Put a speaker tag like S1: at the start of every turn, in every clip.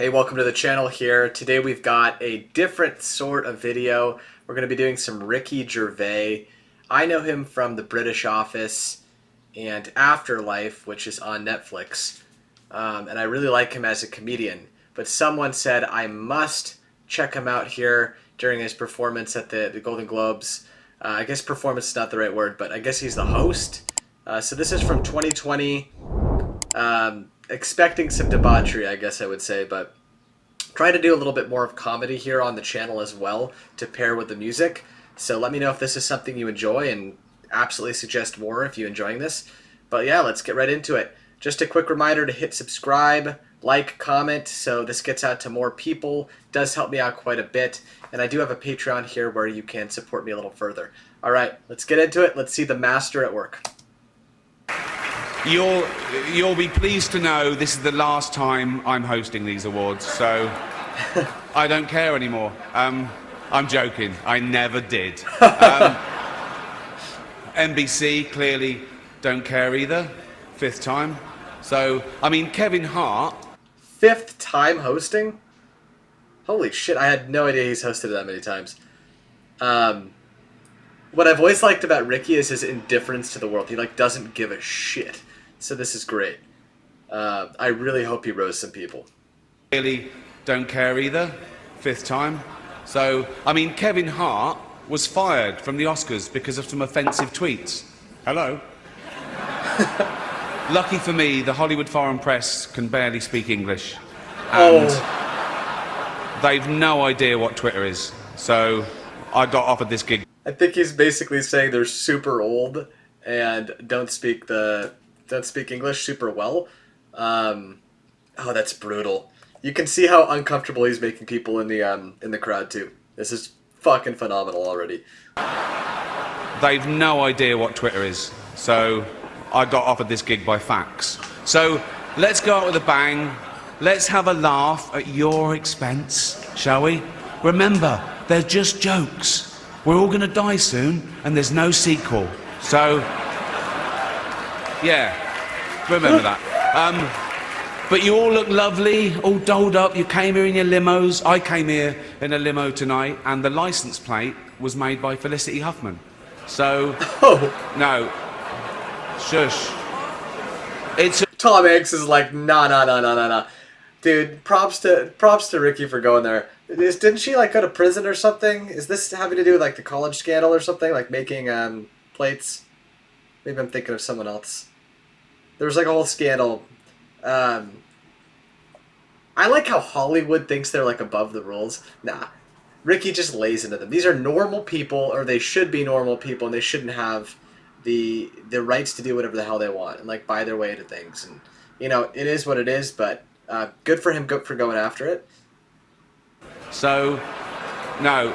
S1: Hey, welcome to the channel here. Today we've got a different sort of video. We're going to be doing some Ricky Gervais. I know him from The British Office and Afterlife, which is on Netflix. And I really like him as a comedian. But someone said I must check him out here during his performance at the Golden Globes. I guess performance is not the right word, but I guess he's the host. So this is from 2020. Expecting some debauchery, I guess I would say, but trying to do a little bit more of comedy here on the channel as well to pair with the music. So let me know if this is something you enjoy, and absolutely suggest more if you're enjoying this. But yeah, let's get right into it. Just a quick reminder to hit subscribe, like, comment, so this gets out to more people. It does help me out quite a bit. And I do have a Patreon here where you can support me a little further. All right, let's get into it. Let's see the master at work.
S2: You'll be pleased to know this is the last time I'm hosting these awards, so I don't care anymore. I'm joking. I never did. NBC clearly don't care either. Fifth time. So, I mean, Kevin Hart.
S1: Fifth time hosting? Holy shit, I had no idea he's hosted it that many times. What I've always liked about Ricky is his indifference to the world. He doesn't give a shit. So this is great. I really hope he roasts some people.
S2: Clearly don't care either. Fifth time. So, I mean, Kevin Hart was fired from the Oscars because of some offensive tweets. Hello? Lucky for me, the Hollywood Foreign Press can barely speak English. And they've no idea what Twitter is. So I got offered this gig.
S1: I think he's basically saying they're super old and don't speak English super well. Oh, that's brutal. You can see how uncomfortable he's making people in the crowd too. This is fucking phenomenal already.
S2: They've no idea what Twitter is, so I got offered this gig by fax. So let's go out with a bang. Let's have a laugh at your expense, shall we? Remember, they're just jokes. We're all gonna die soon, and there's no sequel. So, yeah, remember that. But you all look lovely, all dolled up. You came here in your limos. I came here in a limo tonight, and the license plate was made by Felicity Huffman. So, no, shush.
S1: Tom Hanks is like, nah. Dude, props to Ricky for going there. Didn't she go to prison or something? Is this having to do with the college scandal or something? Making plates? Maybe I'm thinking of someone else. There was a whole scandal. I like how Hollywood thinks they're above the rules. Nah. Ricky just lays into them. These are normal people, or they should be normal people, and they shouldn't have the rights to do whatever the hell they want and buy their way into things. And it is what it is, but good for him for going after it.
S2: So, no,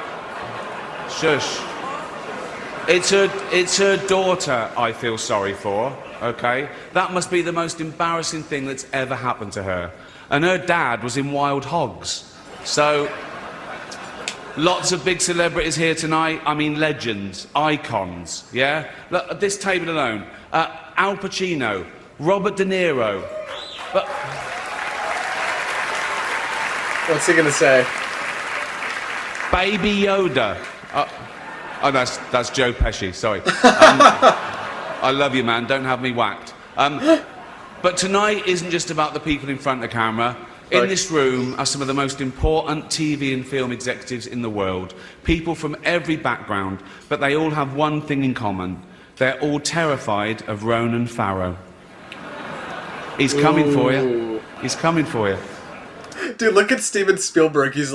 S2: shush. It's her daughter I feel sorry for, okay? That must be the most embarrassing thing that's ever happened to her. And her dad was in Wild Hogs. So, lots of big celebrities here tonight. I mean, legends, icons, yeah? Look, at this table alone, Al Pacino, Robert De Niro. But
S1: what's he gonna say?
S2: Baby Yoda. Oh, that's Joe Pesci, sorry. I love you, man, don't have me whacked. But tonight isn't just about the people in front of the camera. In this room are some of the most important TV and film executives in the world. People from every background, but they all have one thing in common. They're all terrified of Ronan Farrow. He's coming for you. He's coming for you.
S1: Dude, look at Steven Spielberg. He's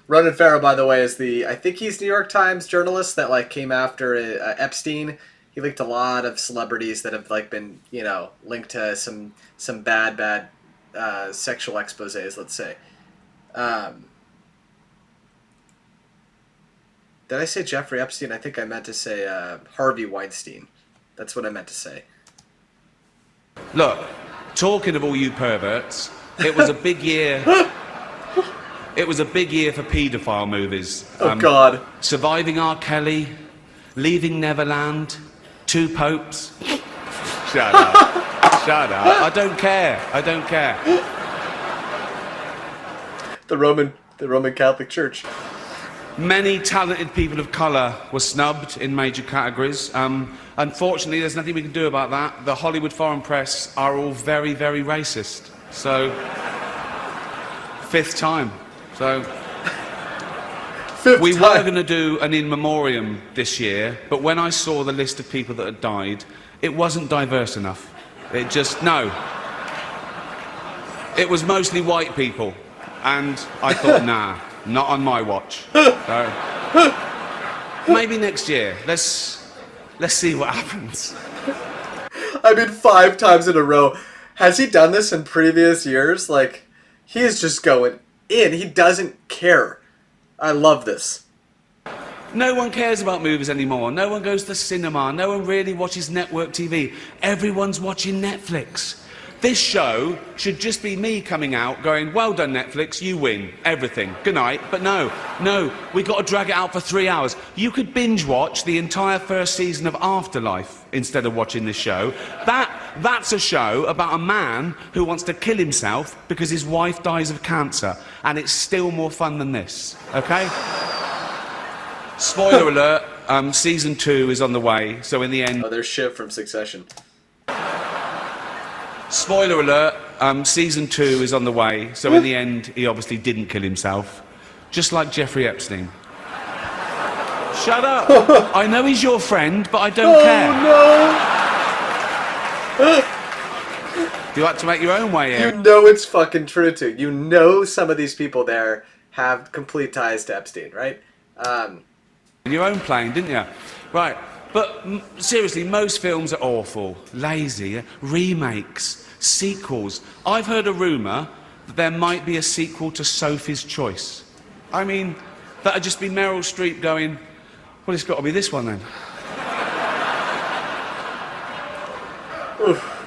S1: Ronan Farrow, by the way, is I think he's New York Times journalist that came after Epstein. He leaked a lot of celebrities that have been linked to some bad sexual exposés, let's say. Did I say Jeffrey Epstein? I think I meant to say Harvey Weinstein. That's what I meant to say.
S2: Look, talking of all you perverts, it was a big year. It was a big year for paedophile movies.
S1: Oh, God.
S2: Surviving R. Kelly, Leaving Neverland, Two Popes. Shut up. Shut up. I don't care. I don't care.
S1: the Roman Catholic Church.
S2: Many talented people of colour were snubbed in major categories. Unfortunately, there's nothing we can do about that. The Hollywood foreign press are all very, very racist. So, 5th time. So, we were going to do an in memoriam this year, but when I saw the list of people that had died, it wasn't diverse enough. It just, no. It was mostly white people, and I thought, nah, not on my watch. So, maybe next year. Let's see what happens.
S1: I mean, 5 times in a row. Has he done this in previous years? Like, he is just going in. He doesn't care. I love this.
S2: No one cares about movies anymore. No one goes to the cinema. No one really watches network TV. Everyone's watching Netflix. This show should just be me coming out going, well done, Netflix, you win everything. Good night. But no, we got to drag it out for 3 hours. You could binge watch the entire first season of Afterlife instead of watching this show. That's a show about a man who wants to kill himself because his wife dies of cancer. And it's still more fun than this, okay? Spoiler alert, season 2 is on the way, so in the end...
S1: Oh, there's Shiv from Succession.
S2: Spoiler alert, season 2 is on the way, so in the end, he obviously didn't kill himself. Just like Jeffrey Epstein. Shut up! I know he's your friend, but I don't care.
S1: Oh, no!
S2: You like to make your own way in.
S1: You know it's fucking true, too. You know some of these people there have complete ties to Epstein, right?
S2: In your own plane, didn't you? Right. But seriously, most films are awful, lazy, remakes, sequels. I've heard a rumour that there might be a sequel to Sophie's Choice. I mean, that'd just be Meryl Streep going, well, it's got to be this one then.
S1: Oof.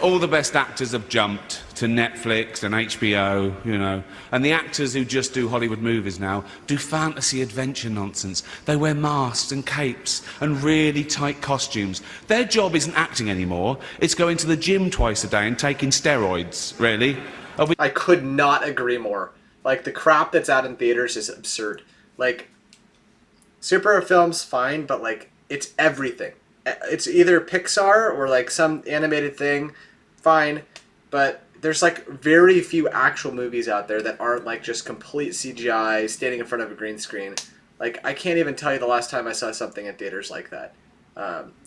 S2: All the best actors have jumped to Netflix and HBO, you know. And the actors who just do Hollywood movies now do fantasy adventure nonsense. They wear masks and capes and really tight costumes. Their job isn't acting anymore. It's going to the gym twice a day and taking steroids, really.
S1: I could not agree more. Like, the crap that's out in theaters is absurd. Like, superhero films, fine, but, like, it's everything. It's either Pixar or, like, some animated thing, fine, but there's like very few actual movies out there that aren't like just complete CGI standing in front of a green screen. Like, I can't even tell you the last time I saw something in theaters like that.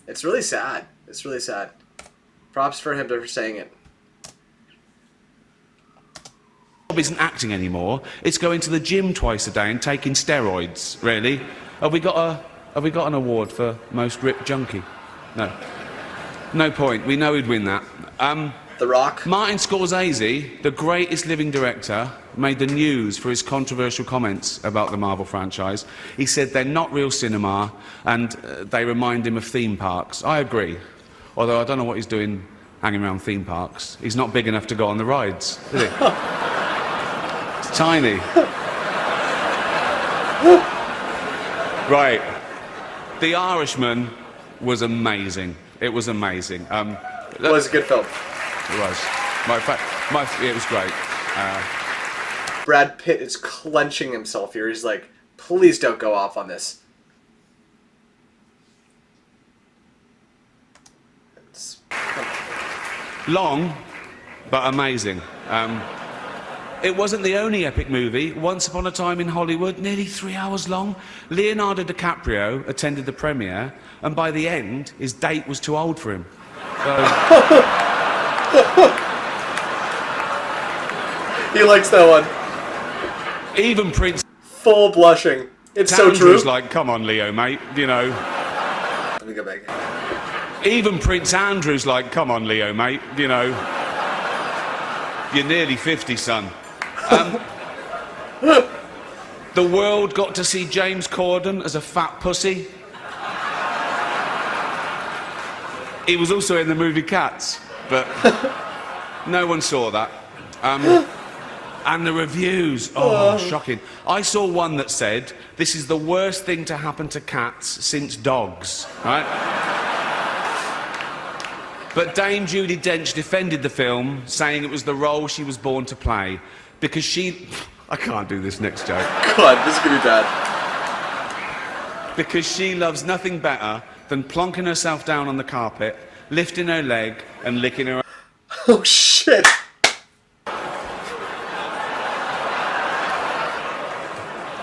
S1: It's really sad. It's really sad. Props for him for saying it.
S2: Job isn't acting anymore. It's going to the gym twice a day and taking steroids, really. Have we got an award for most ripped junkie? No. No point. We know he'd win that.
S1: The Rock.
S2: Martin Scorsese, the greatest living director, made the news for his controversial comments about the Marvel franchise. He said they're not real cinema and they remind him of theme parks. I agree. Although I don't know what he's doing hanging around theme parks. He's not big enough to go on the rides, is he? It's tiny. Right. The Irishman was amazing. It was amazing.
S1: It was a good film.
S2: It was. It was great.
S1: Brad Pitt is clenching himself here. He's like, please don't go off on this.
S2: Long, but amazing. It wasn't the only epic movie. Once Upon a Time in Hollywood, nearly 3 hours long. Leonardo DiCaprio attended the premiere, and by the end, his date was too old for him. So...
S1: He likes that one.
S2: Even Prince...
S1: Full blushing. It's so true.
S2: Andrew's like, come on, Leo, mate, you know.
S1: Let me go back.
S2: Even Prince Andrew's like, come on, Leo, mate, you know. You're nearly 50, son. The world got to see James Corden as a fat pussy. He was also in the movie Cats, but no one saw that. And the reviews, shocking. I saw one that said, this is the worst thing to happen to cats since dogs, right? But Dame Judi Dench defended the film, saying it was the role she was born to play, because she... I can't do this next joke.
S1: God, this is gonna be bad.
S2: Because she loves nothing better than plonking herself down on the carpet, lifting her leg, and licking her...
S1: Oh, shit.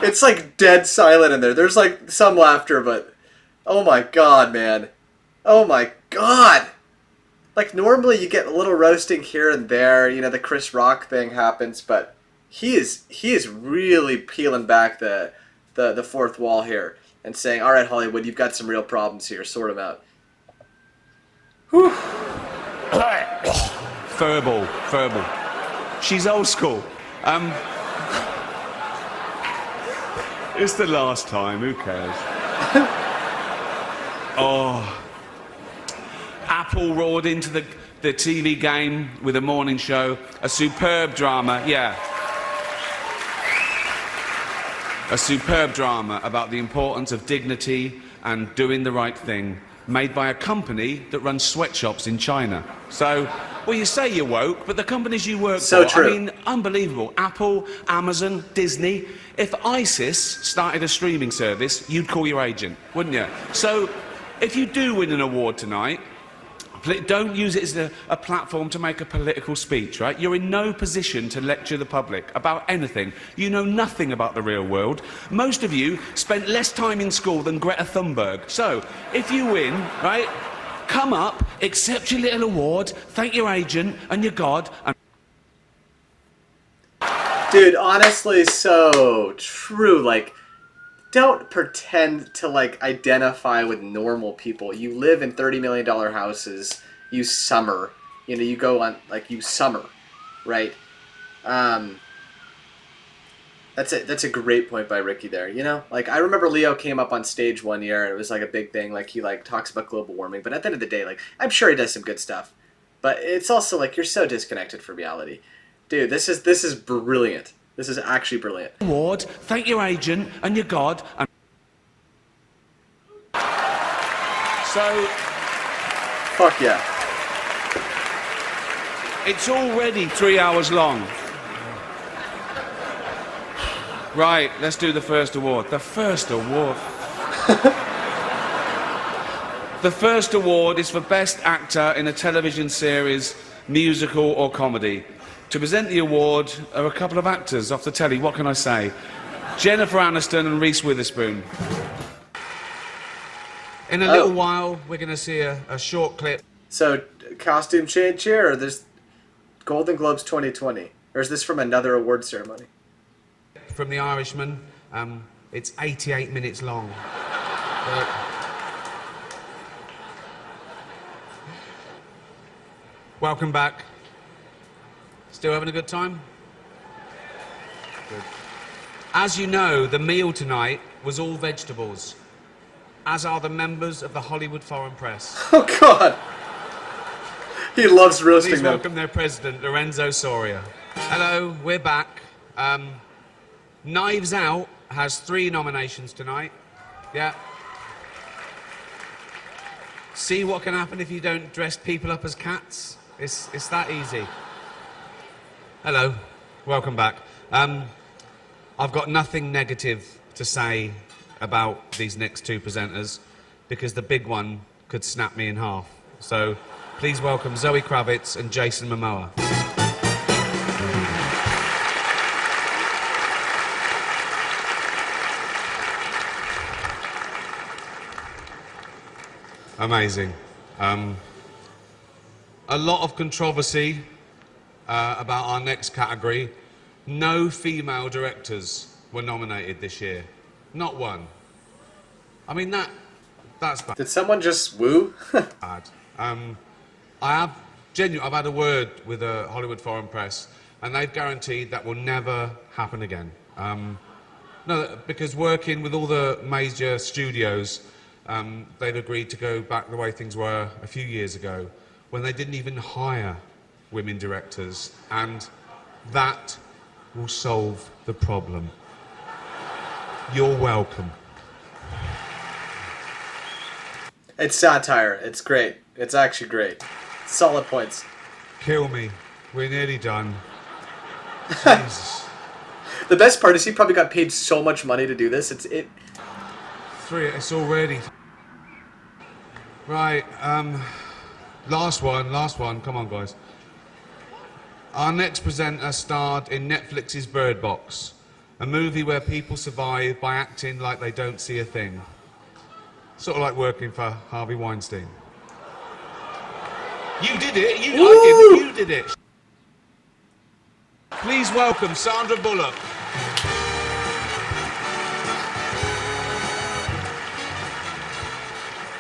S1: It's like dead silent in there. There's like some laughter, but... Oh my god, man. Oh my god! Like, normally you get a little roasting here and there, you know, the Chris Rock thing happens, but he is really peeling back the fourth wall here and saying, all right, Hollywood, you've got some real problems here, sort them out. Whew.
S2: Furball. She's old school. It's the last time, who cares? Oh. Apple roared into the TV game with a morning show, a superb drama, yeah. A superb drama about the importance of dignity and doing the right thing, made by a company that runs sweatshops in China. So, well, you say you're woke, but the companies you work
S1: so
S2: for,
S1: true.
S2: I mean, unbelievable. Apple, Amazon, Disney. If ISIS started a streaming service, you'd call your agent, wouldn't you? So, if you do win an award tonight, don't use it as a platform to make a political speech, right? You're in no position to lecture the public about anything. You know nothing about the real world. Most of you spent less time in school than Greta Thunberg. So, if you win, right, come up, accept your little award, thank your agent and your God, and...
S1: Dude, honestly, so true. Like, don't pretend to, like, identify with normal people. You live in $30 million houses. You summer. You know, you go on, like, you summer, right? That's a great point by Ricky there, you know? Like, I remember Leo came up on stage one year, and it was, like, a big thing. Like, he, like, talks about global warming. But at the end of the day, like, I'm sure he does some good stuff. But it's also, like, you're so disconnected from reality. Dude, this is brilliant. This is actually brilliant.
S2: Award, thank your agent and your God, and... So...
S1: Fuck yeah.
S2: It's already 3 hours long. Right, let's do the first award. The first award. The first award is for Best Actor in a Television Series, Musical or Comedy. To present the award are a couple of actors off the telly, what can I say? Jennifer Aniston and Reese Witherspoon. In a little while, we're going to see a short clip.
S1: So, costume change here, or this Golden Globes 2020? Or is this from another award ceremony?
S2: From The Irishman. It's 88 minutes long. Welcome back. Still having a good time? Good. As you know, the meal tonight was all vegetables, as are the members of the Hollywood Foreign Press.
S1: Oh, God. He loves roasting
S2: Please
S1: them.
S2: welcome their president, Lorenzo Soria. Hello, we're back. Knives Out has 3 nominations tonight. Yeah. See what can happen if you don't dress people up as cats? It's that easy. Hello, welcome back. I've got nothing negative to say about these next 2 presenters because the big one could snap me in half. So please welcome Zoe Kravitz and Jason Momoa. Amazing. A lot of controversy about our next category. No female directors were nominated this year. Not one. I mean, that's bad.
S1: Did someone just woo?
S2: I've had a word with the Hollywood Foreign Press, and they've guaranteed that will never happen again. No, because working with all the major studios, they've agreed to go back the way things were a few years ago, when they didn't even hire women directors, and that will solve the problem. You're welcome.
S1: It's satire. It's great. It's actually great. Solid points.
S2: Kill me. We're nearly done. Jesus.
S1: The best part is he probably got paid so much money to do this. It's
S2: It's already. Right, last one. Come on, guys. Our next presenter starred in Netflix's Bird Box, a movie where people survive by acting like they don't see a thing. Sort of like working for Harvey Weinstein. You did it. I didn't. You did it. Please welcome Sandra Bullock.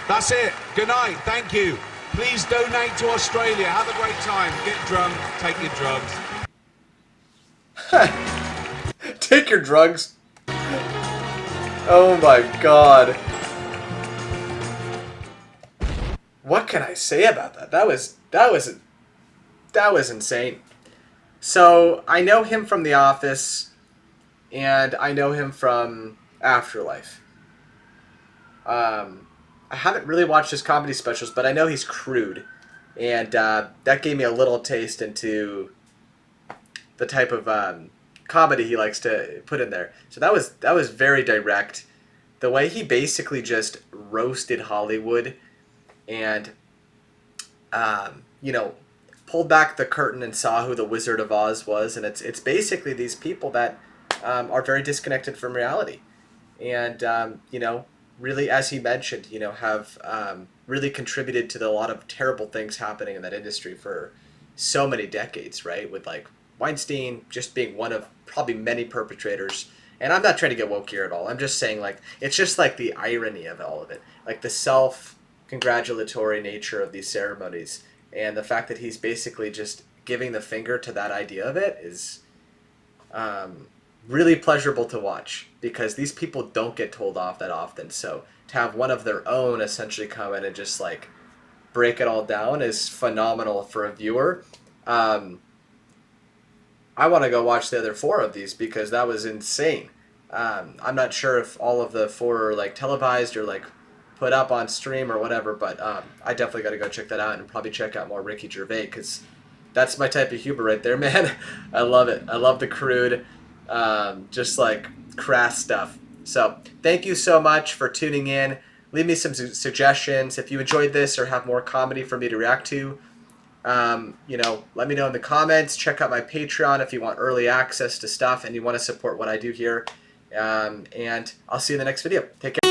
S2: That's it. Good night. Thank you. Please donate to Australia. Have a great time. Get drunk. Take your drugs.
S1: take your drugs. Oh my god. What can I say about that? That was insane. So I know him from The Office, and I know him from Afterlife. I haven't really watched his comedy specials, but I know he's crude, and that gave me a little taste into the type of comedy he likes to put in there. So that was very direct. The way he basically just roasted Hollywood, and pulled back the curtain and saw who the Wizard of Oz was, and it's basically these people that are very disconnected from reality, and really, as he mentioned, have really contributed to a lot of terrible things happening in that industry for so many decades, right? With like Weinstein just being one of probably many perpetrators. And I'm not trying to get woke here at all. I'm just saying, like, it's just like the irony of all of it, like the self-congratulatory nature of these ceremonies, and the fact that he's basically just giving the finger to that idea of it is really pleasurable to watch, because these people don't get told off that often. So to have one of their own essentially come in and just like break it all down is phenomenal for a viewer. I want to go watch the other 4 of these because that was insane. I'm not sure if all of the 4 are like televised or like put up on stream or whatever, but I definitely got to go check that out and probably check out more Ricky Gervais, because that's my type of humor right there, man. I love it. I love the crude, just like crass stuff. So thank you so much for tuning in. Leave me some suggestions if you enjoyed this or have more comedy for me to react to. Let me know in the comments. Check out my Patreon if you want early access to stuff and you want to support what I do here. And I'll see you in the next video. Take care.